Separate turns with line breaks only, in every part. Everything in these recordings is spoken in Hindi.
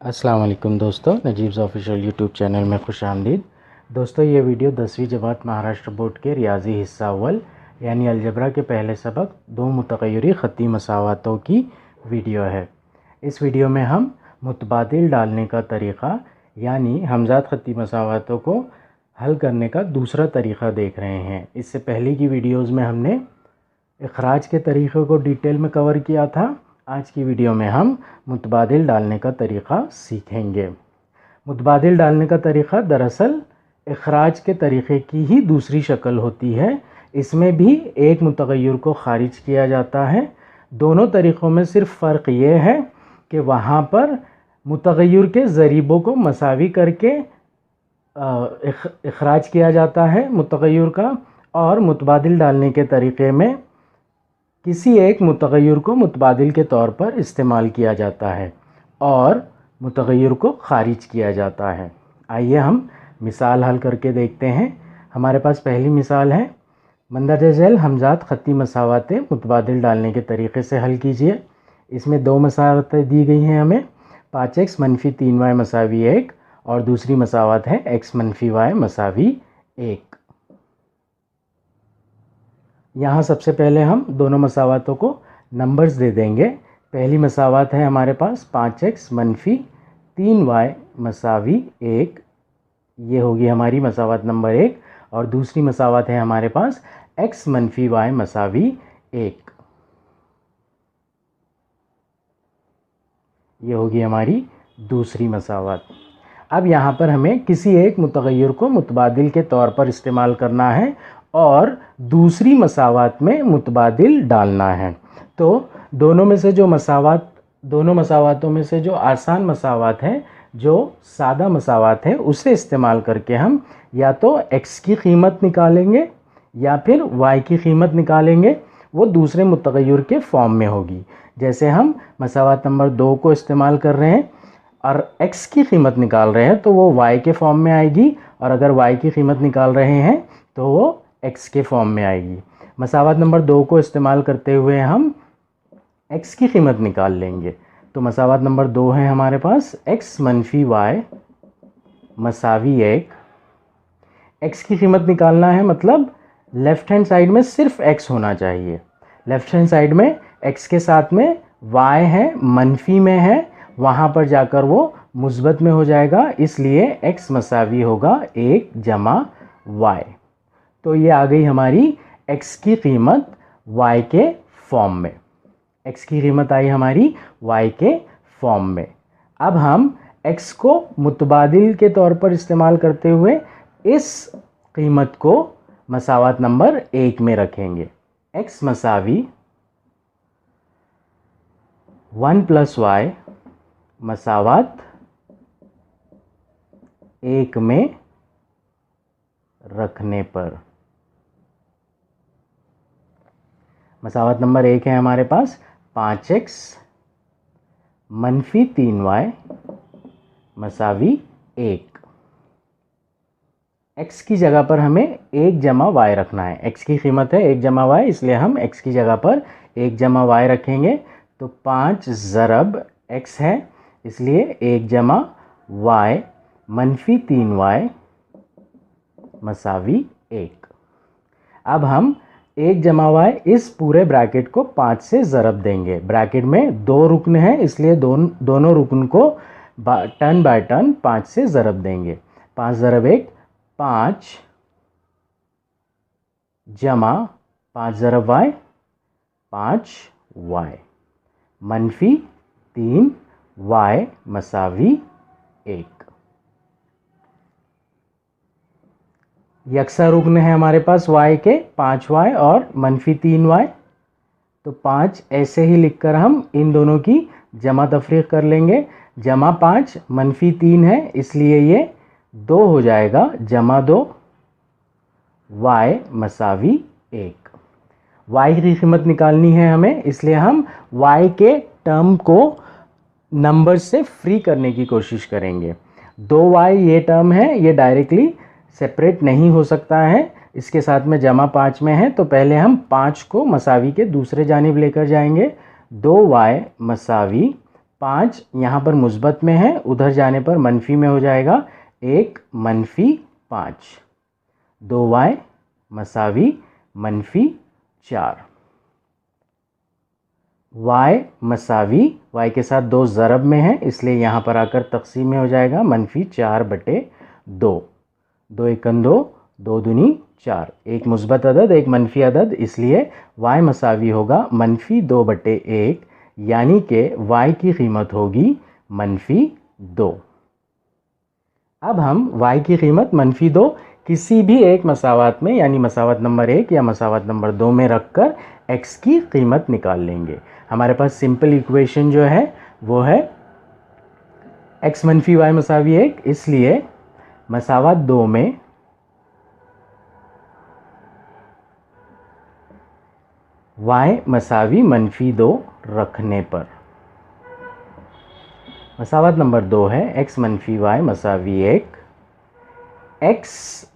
अस्सलाम वालेकुम दोस्तों, नजीब्स ऑफिशियल यूट्यूब चैनल में खुश आमदीद। दोस्तों, ये वीडियो 10वीं जमात महाराष्ट्र बोर्ड के रियाजी हिस्सा अव्वल यानी अलजबरा के पहले सबक दो मुतग़य्यरी ख़त्ती मसावातों की वीडियो है। इस वीडियो में हम मुतबादिल डालने का तरीक़ा यानी हमज़ात ख़त्ती मसावातों को हल करने का दूसरा तरीक़ा देख रहे हैं। इससे पहले की वीडियोज़ में हमने इखराज के तरीक़े को डिटेल में कवर किया था। आज की वीडियो में हम मुतबादिल डालने का तरीक़ा सीखेंगे। मुतबादिल डालने का तरीक़ा दरअसल इखराज के तरीक़े की ही दूसरी शक्ल होती है। इसमें भी एक मुतग़य्यर को ख़ारिज किया जाता है। दोनों तरीक़ों में सिर्फ फ़र्क ये है कि वहाँ पर मुतग़य्यर के ज़रीबों को मसावी करके इखराज किया जाता है मुतग़य्यर का, और मुतबादिल डालने के तरीक़े में किसी एक मुतग़य्यर को मुतबादिल के तौर पर इस्तेमाल किया जाता है और मुतग़य्यर को ख़ारिज किया जाता है। आइए हम मिसाल हल करके देखते हैं। हमारे पास पहली मिसाल है, मंदरजा झैल हमज़ात ख़त्ती मसावातें मुतबादिल डालने के तरीक़े से हल कीजिए। इसमें दो मसावातें दी गई हैं हमें, 5x - 3y = 1 और दूसरी मसावात है x - y = 1। यहाँ सबसे पहले हम दोनों मसावातों को नंबर्स दे देंगे। पहली मसावात है हमारे पास 5x - 3y = 1, ये होगी हमारी मसावात नंबर 1। और दूसरी मसावात है हमारे पास x - y = 1, ये होगी हमारी दूसरी मसावात। अब यहाँ पर हमें किसी एक मुतग़य्यर को मुतबादिल के तौर पर इस्तेमाल करना है और दूसरी मसावात में मुतबादिल डालना है। तो दोनों मसावातों में से जो आसान मसावात है, जो सादा मसावात है, उसे इस्तेमाल करके हम या तो x की कीमत निकालेंगे या फिर y की कीमत निकालेंगे। वो दूसरे मुतग़य्यर के फॉर्म में होगी। जैसे हम मसावात नंबर 2 को इस्तेमाल कर रहे हैं और x की कीमत निकाल रहे हैं तो वो y के फॉर्म में आएगी, और अगर y की कीमत निकाल रहे हैं तो वो x के फॉर्म में आएगी। मसावात नंबर 2 को इस्तेमाल करते हुए हम x की कीमत निकाल लेंगे। तो मसावात नंबर 2 है हमारे पास x - y = 1। x की कीमत निकालना है, मतलब लेफ़्ट हैंड साइड में सिर्फ x होना चाहिए। लेफ़्ट हैंड साइड में x के साथ में y है, मनफी में है, वहाँ पर जाकर वो मुस्बत में हो जाएगा, इसलिए x = होगा 1 + y। तो ये आ गई हमारी x की कीमत y के फॉर्म में। x की कीमत आई हमारी y के फॉर्म में। अब हम x को मुतबादिल के तौर पर इस्तेमाल करते हुए इस कीमत को मसावात नंबर 1 में रखेंगे। x = 1 + y मसावात 1 में रखने पर, मसावात नंबर 1 है हमारे पास 5x - 3y = 1। x की जगह पर हमें 1 + y रखना है। x की कीमत है 1 + y, इसलिए हम x की जगह पर 1 + y रखेंगे। तो 5 ज़रब x है, इसलिए 1 + y - 3y = 1। अब हम 1 + y इस पूरे ब्रैकेट को 5 से ज़रब देंगे। ब्रैकेट में 2 रुकन हैं, इसलिए दोनों रुकन को टर्न बाय टर्न 5 से ज़रब देंगे। 5 ज़रब 1 5 जमा 5 ज़रब y 5y - 3y = 1। यकसा रुकन है हमारे पास y के 5y और -3y। तो 5 ऐसे ही लिखकर हम इन दोनों की जमा तफरीक कर लेंगे। जमा 5 -3 है, इसलिए ये 2 हो जाएगा, जमा 2 y = 1। y की कीमत निकालनी है हमें, इसलिए हम y के टर्म को नंबर से फ्री करने की कोशिश करेंगे। 2y ये टर्म है, ये डायरेक्टली सेपरेट नहीं हो सकता है, इसके साथ में जमा 5 में है। तो पहले हम 5 को मसावी के दूसरे जानिब लेकर जाएंगे। 2y = 5 यहाँ पर मुस्बत में है, उधर जाने पर मनफी में हो जाएगा, 1 मनफी 5, 2y मसावी मनफी 4, y मसावी y के साथ 2 ज़रब में है इसलिए यहाँ पर आकर तकसीम में हो जाएगा मनफी 4/2, 2 एकन 2, 2 दूनी 4, एक मुस्बत अदद एक मनफी अदद इसलिए y मसावी होगा मनफी 2/1, यानी कि y की कीमत होगी मनफी 2। अब हम y की कीमत मनफी 2 किसी भी एक मसावात में यानी मसावत नंबर 1 या मसावत नंबर 2 में रखकर x की कीमत निकाल लेंगे। हमारे पास सिंपल इक्वेशन जो है वो है x मनफी y मसावी 1, इसलिए मसावत 2 में y मसावी मनफी 2 रखने पर मसावत नंबर 2 है x मनफी y मसावी 1, x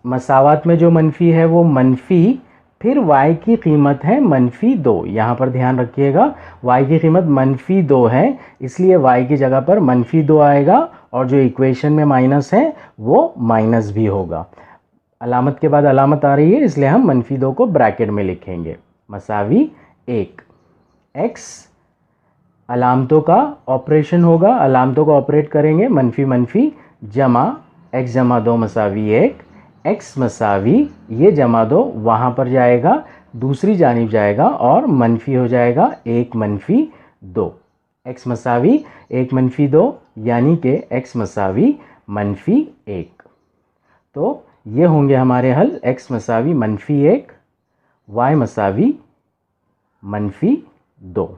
मसावत में जो मनफी है वो मनफी, फिर y की कीमत है मनफी 2। यहाँ पर ध्यान रखिएगा y की कीमत मनफी 2 है इसलिए y की जगह पर मनफी 2 आएगा और जो इक्वेशन में माइनस है वो माइनस भी होगा। अलामत के बाद अलामत आ रही है इसलिए हम मनफी 2 को ब्रैकेट में लिखेंगे, मसावी 1। x अलामतों का ऑपरेशन होगा, अलामतों को ऑपरेट करेंगे, मनफी मनफी जमा x जमा 2 मसावी 1, x मसावी ये जमा 2 वहाँ पर जाएगा, दूसरी जानिब जाएगा और मनफी हो जाएगा 1 मनफी 2, x मसावी 1 मनफी 2 यानी कि x मसावी मनफी 1। तो ये होंगे हमारे हल, x मसावी मनफी 1, y मसावी मनफी 2।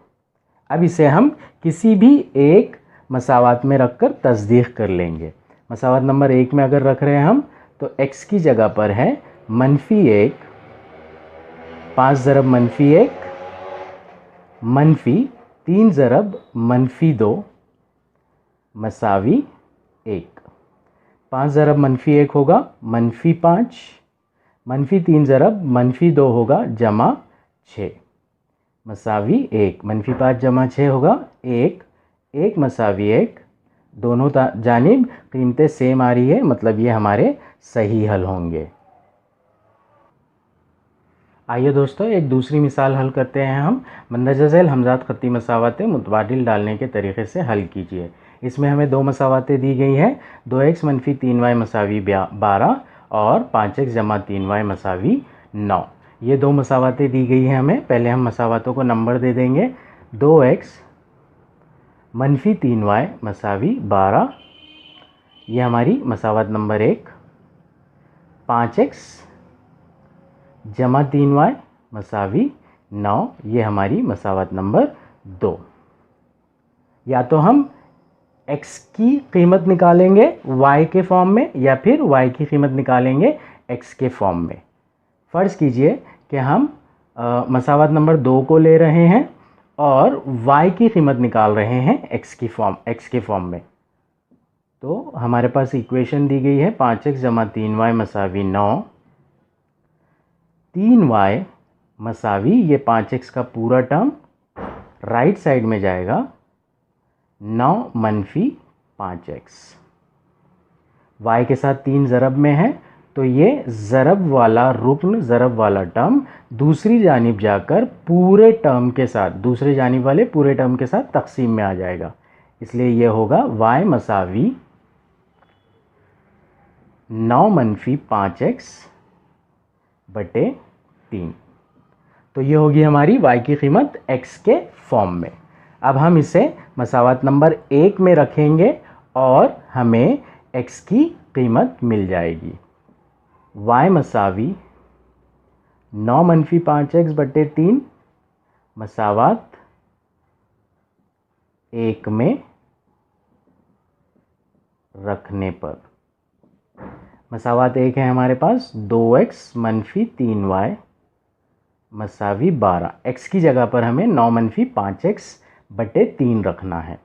अब इसे हम किसी भी एक मसावात में रखकर तस्दीक कर लेंगे। मसावत नंबर 1 में अगर रख रहे हैं हम तो x की जगह पर है मनफी 1, 5 ज़रब मनफी 1, मनफी 3 ज़रब मनफी 2 मसावी 1, 5 ज़रब मनफी 1 होगा मनफी 5, मनफी 3 ज़रब मनफी 2 होगा जमा 6 मसावी 1, मनफी 5 जमा 6 होगा 1, 1 मसावी 1, दोनों जानिब कीमतें सेम आ रही है, मतलब ये हमारे सही हल होंगे। आइए दोस्तों एक दूसरी मिसाल हल करते हैं हम। मंदरजा झैल हमजाद ख़त्ती मसावतें मुतबादिल डालने के तरीक़े से हल कीजिए। इसमें हमें 2 मसावतें दी गई हैं, 2x मनफी 3y मसावी 12 और 5x जमा 3y मसावी 9। ये 2 मसावतें दी गई हैं हमें। पहले हम मसावतों को नंबर दे देंगे। 2x मनफी 3y मसावी 12, ये हमारी मसावत नंबर 1। 5x जमा 3y मसावी 9, ये हमारी मसावत नंबर 2। या तो हम x की कीमत निकालेंगे y के फॉर्म में या फिर y की कीमत निकालेंगे x के फॉर्म में। फ़र्ज़ कीजिए कि हम मसावत नंबर 2 को ले रहे हैं और y की कीमत निकाल रहे हैं x के फॉर्म में। तो हमारे पास इक्वेशन दी गई है 5x जमा 3y मसावी 9, 3y मसावी ये 5x का पूरा टर्म राइट साइड में जाएगा 9 मनफी 5x। y के साथ 3 ज़रब में है तो ये ज़रब वाला रुकन, ज़रब वाला टर्म दूसरी जानिब जाकर पूरे टर्म के साथ, दूसरी जानिब वाले पूरे टर्म के साथ तकसीम में आ जाएगा, इसलिए ये होगा y मसावी 9 मनफी 5x बटे 3। तो ये होगी हमारी y की कीमत x के फॉर्म में। अब हम इसे मसावत नंबर 1 में रखेंगे और हमें x की कीमत मिल जाएगी। y मसावी 9 मनफी 5x बटे 3 मसावत 1 में रखने पर। मसावत 1 है हमारे पास 2x मनफी 3y मसावी 12। x की जगह पर हमें 9 मनफी 5x बटे 3 रखना है।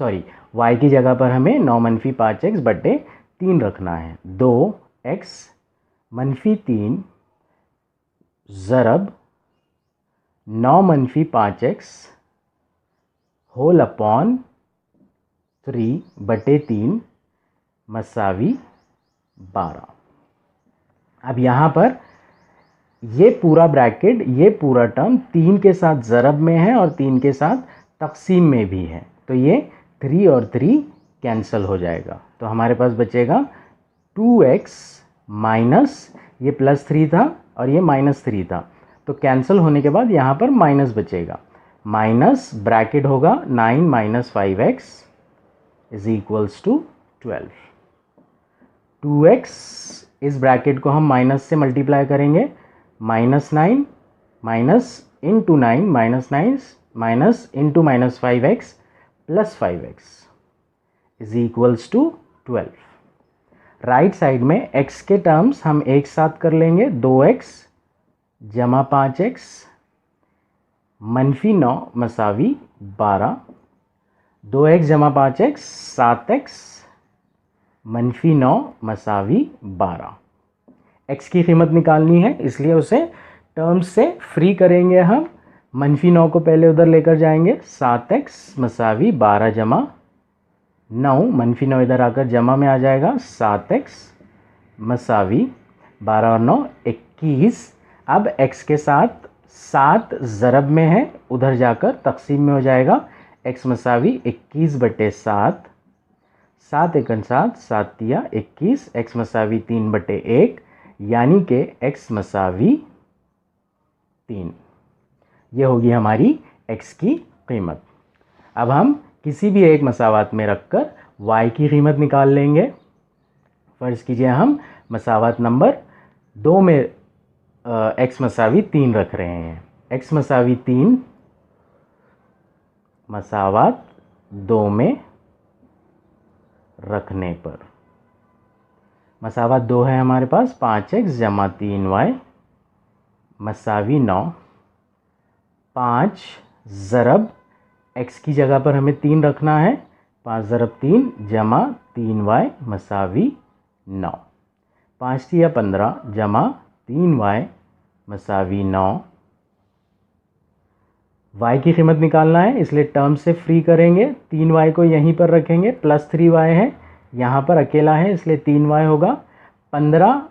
सॉरी, y की जगह पर हमें 9 मनफी 5x बटे 3 रखना है। 2x मनफी 3 ज़रब 9 मनफी 5x होल अपॉन 3/3 मसावी 12। अब यहाँ पर ये पूरा ब्रैकेट, ये पूरा टर्म 3 के साथ ज़रब में है और 3 के साथ तक़सीम में भी है, तो ये 3 और 3 कैंसिल हो जाएगा। तो हमारे पास बचेगा 2x माइनस, ये +3 था और ये -3 था, तो कैंसिल होने के बाद यहाँ पर माइनस बचेगा, माइनस ब्रैकेट होगा 9 - 5x is equals to 12। 2x, इस ब्रैकेट को हम माइनस से मल्टीप्लाई करेंगे, -9 minus into 9 -9 minus into -5x plus 5x is equals to 12। Right side में x के टर्म्स हम एक साथ कर लेंगे, 2x जमा 5x -9 मसावी 12, 2x जमा 5x 7x -9 मसावी 12। x की कीमत निकालनी है, इसलिए उसे टर्म्स से फ्री करेंगे हम। -9 को पहले उधर लेकर जाएंगे, 7x मसावी 12 जमा 9, -9 इधर आकर जमा में आ जाएगा, 7x मसावी 12 और 9 21। अब x के साथ 7 ज़रब में है, उधर जाकर तक़सीम में हो जाएगा, x मसावी 21/7, 7 × 7 7 तिया 21, x मसावी 3/1, यानी कि x मसावी 3। ये होगी हमारी x की कीमत। अब हम किसी भी एक मसावात में रखकर y की कीमत निकाल लेंगे। फ़र्ज़ कीजिए हम मसावात नंबर 2 में x मसावी 3 रख रहे हैं। x मसावी 3 मसावात 2 में रखने पर मसावात 2 है हमारे पास, 5x जमा 3y मसावी 9, 5 ज़रब x की जगह पर हमें 3 रखना है, 5 ज़रब 3 जमा 3y मसावी 9, 5 तिया 15 जमा 3y मसावी 9। y की कीमत निकालना है, इसलिए टर्म से फ्री करेंगे, 3y को यहीं पर रखेंगे, +3y है, यहाँ पर अकेला है इसलिए 3y होगा, 15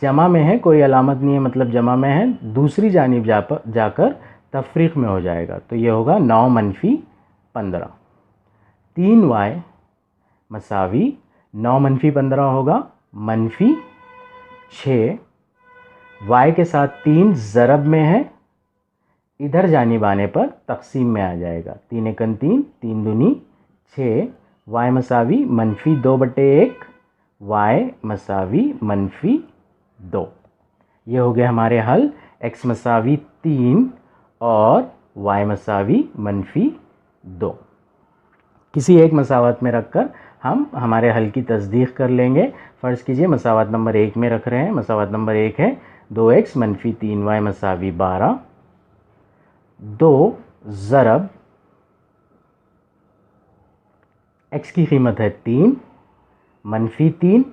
जमा में है, कोई अलामत नहीं है मतलब जमा में है, दूसरी जानिब जाकर तफरीक में हो जाएगा, तो ये होगा 9 - 15। 3y मसावी 9 - 15 होगा -6, y के साथ 3 ज़रब में है, इधर जानिब आने पर तक़सीम में आ जाएगा, 3 × 3 3 दूनी 6, y मसावी -2/1, y मसावी -2। ये हो गए हमारे हल, x मसावी 3 और y मसावी -2। किसी एक मसावत में रखकर हम हमारे हल की तस्दीक कर लेंगे। फ़र्ज़ कीजिए मसावत नंबर 1 में रख रहे हैं। मसावत नंबर 1 है 2x - 3y मसावी 12, 2 ज़रब x की कीमत है 3 -3,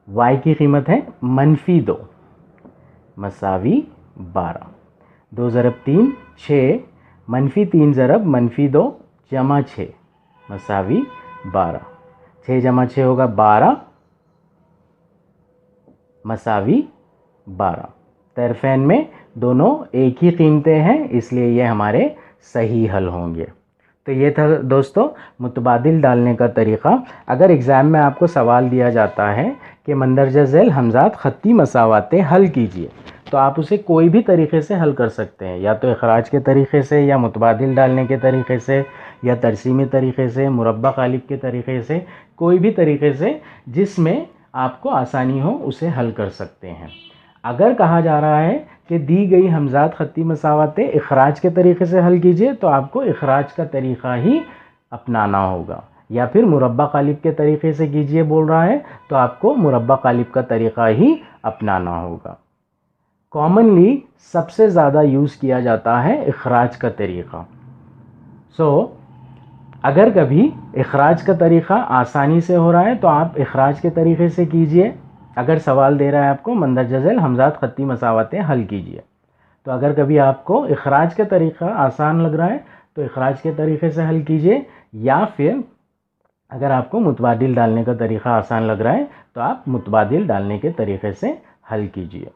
y की कीमत है -2 मसावी 12, 2 ज़रब 3 6, -3 ज़रब -2 जमा 6 मसावी 12, 6 जमा 6 होगा 12 मसावी 12। तरफ़ैन में दोनों एक ही कीमतें हैं, इसलिए ये हमारे सही हल होंगे। तो ये था दोस्तों मुतबादिल डालने का तरीक़ा। अगर एग्ज़ाम में आपको सवाल दिया जाता है कि मंदरजा झैल हमज़ात ख़त्ती मसावातें हल कीजिए, तो आप उसे कोई भी तरीक़े से हल कर सकते हैं, या तो इख़राज के तरीक़े से, या मुतबादिल डालने के तरीक़े से, या तरसीमी तरीक़े से, मुरब्बा ग़ालिब के तरीक़े से, कोई भी तरीक़े से जिसमें आपको आसानी हो उसे हल कर सकते हैं। अगर कहा जा रहा है कि दी गई हमज़ात ख़त्ती मसावातें इख़राज के तरीक़े से हल कीजिए, तो आपको इख़राज का तरीक़ा ही अपनाना होगा, या फिर मुरब्बा ग़ालिब के तरीक़े से कीजिए बोल रहा है तो आपको मुरब्बा ग़ालिब का तरीक़ा ही अपनाना होगा। कॉमनली सबसे ज़्यादा यूज़ किया जाता है इख़राज का तरीक़ा। अगर कभी इख़राज का तरीक़ा आसानी से हो रहा है तो आप इख़राज के तरीक़े से कीजिए। अगर सवाल दे रहा है आपको मंदरजा झैल हमज़ात ख़त्ती मसावातें हल कीजिए, तो अगर कभी आपको इख़राज का तरीक़ा आसान लग रहा है तो इख़राज के तरीक़े से हल कीजिए, या फिर अगर आपको मुतबादिल डालने का तरीक़ा आसान लग रहा है तो आप मुतबादिल डालने के तरीक़े से हल कीजिए।